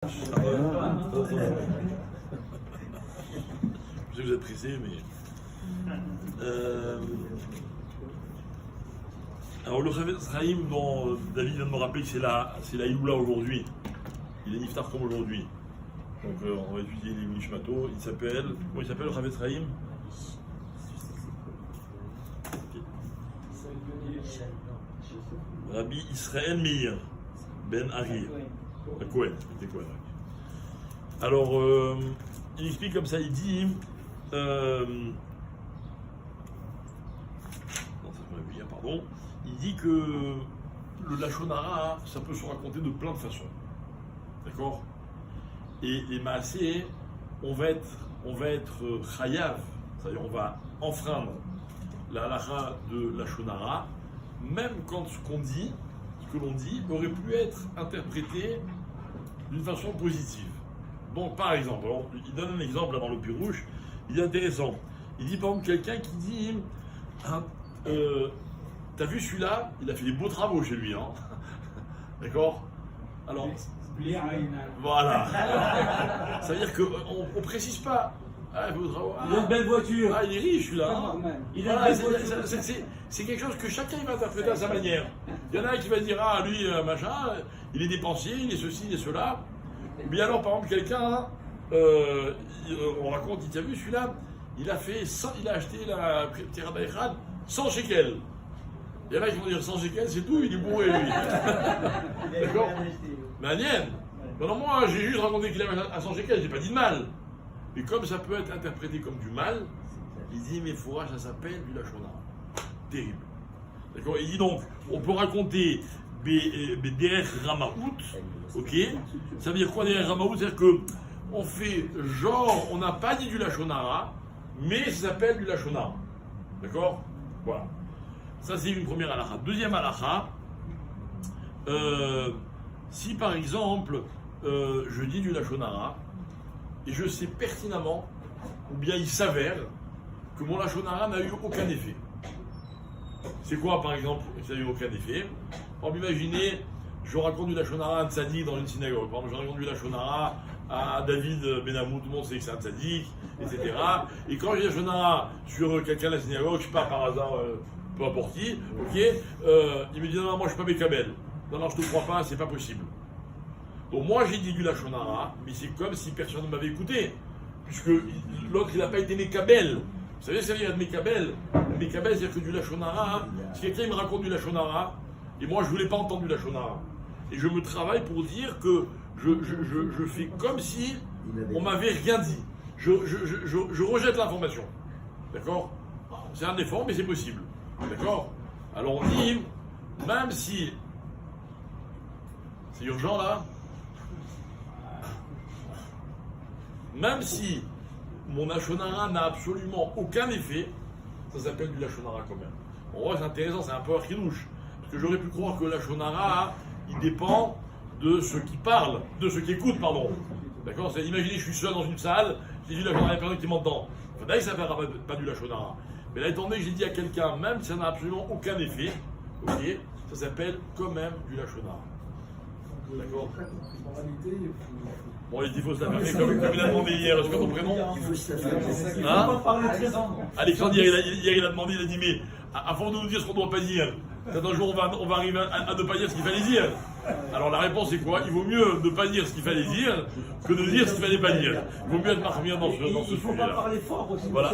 Je sais que vous êtes pressé, mais. Alors, le Chavetz Chaim, dont David vient de me rappeler que c'est la Iloula aujourd'hui. Il est Niftar comme aujourd'hui. Donc, on va étudier les Nishmato. Il s'appelle. Comment il s'appelle le Chavetz Chaim? Rabbi Israël Meir Ben Ari. Cohen, c'était Cohen. Alors, il explique comme ça, il dit. Non, ça se m'avait bien, pardon. Il dit que le Lachon Hara, ça peut se raconter de plein de façons. D'accord? Et les Maasé, on va être chayav, c'est-à-dire on va enfreindre la halakha de Lachon Hara, même quand ce que l'on dit, aurait pu être interprété d'une façon positive. Donc, par exemple, alors, il donne un exemple là dans le Pirouche, il est intéressant. Il dit par exemple quelqu'un qui dit t'as vu celui-là, il a fait des beaux travaux chez lui, hein. D'accord? Alors, voilà. Ça veut dire qu'on ne précise pas. Ah, beaux travaux. Il a une belle voiture. Ah, il est riche celui-là. Hein. Voilà, c'est quelque chose que chacun va interpréter à sa manière. Il y en a un qui va dire ah, lui, machin, il est dépensier, il est ceci, il est cela. Mais alors, par exemple, quelqu'un, on raconte, il t'a vu celui-là, il a acheté la Terra d'Aïkhad 100 shekels. Il y en a qui vont dire 100 shekels, c'est tout, il est bourré lui. D'accord? Mais Nienne, non, moi j'ai juste raconté qu'il avait à 100 shekels, j'ai pas dit de mal. Et comme ça peut être interprété comme du mal, il dit mais fourrage, ça s'appelle du Lachon Hara. Terrible. D'accord? Il dit donc, on peut raconter Bederech Ramaout, ok? Ça veut dire quoi Bederech Ramaout? C'est-à-dire qu'on fait genre, on n'a pas dit du Lachon Hara, mais ça s'appelle du Lachon Hara. D'accord? Voilà. Ça c'est une première halakha. Deuxième halakha, si par exemple je dis du Lachon Hara, et je sais pertinemment, ou bien il s'avère, que mon Lachon Hara n'a eu aucun effet. C'est quoi par exemple ça n'a eu aucun effet? On imaginez, je raconte du Lachon Hara à un tzaddik dans une synagogue. Par exemple, je raconte du Lachon Hara à David Benamou, tout le monde sait que c'est un tzaddik, etc. Et quand j'ai Lachon Hara sur quelqu'un de la synagogue, je sais pas par hasard, peu importe qui, ok, il me dit non, moi je suis pas Mekabel. Non, je te crois pas, c'est pas possible. Donc moi j'ai dit du Lachon Hara, mais c'est comme si personne ne m'avait écouté, puisque l'autre il n'a pas été Mekabel. Vous savez ce que ça veut dire Mekabel? Mekabel, c'est-à-dire que du Lachon Hara, si quelqu'un me raconte du Lachon Hara, et moi je voulais pas entendre du Lachon Hara, et je me travaille pour dire que je fais comme si on m'avait rien dit. Je rejette l'information. D'accord? C'est un effort, mais c'est possible. D'accord? Alors on dit, même si c'est urgent là, même si mon Lachon Hara n'a absolument aucun effet, ça s'appelle du Lachon Hara quand même. En vrai, c'est intéressant, c'est un peu archidouche. Parce que j'aurais pu croire que le Lachon Hara, il dépend de ceux qui parlent, de ceux qui écoutent, pardon. D'accord? Imaginez, je suis seul dans une salle, j'ai dit Lachon Hara, il y a personne qui m'entend. D'ailleurs, ça ne s'appellera pas du Lachon Hara. Mais là, étant donné que j'ai dit à quelqu'un, même si ça n'a absolument aucun effet, ok, ça s'appelle quand même du Lachon Hara. D'accord? Bon, il faut se la fermer comme il a demandé hier. Est-ce que ton prénom? Il faut se la fermer. Hein? Alexandre, hier, il a demandé, il a dit, mais avant de nous dire ce qu'on ne doit pas dire, un jour on va arriver à ne pas dire ce qu'il fallait dire. Alors la réponse c'est quoi? Il vaut mieux ne pas dire ce qu'il fallait dire que de dire ce qu'il ne fallait pas dire. Il vaut mieux être marqué dans ce sujet-là. Il faut pas parler fort aussi. Voilà.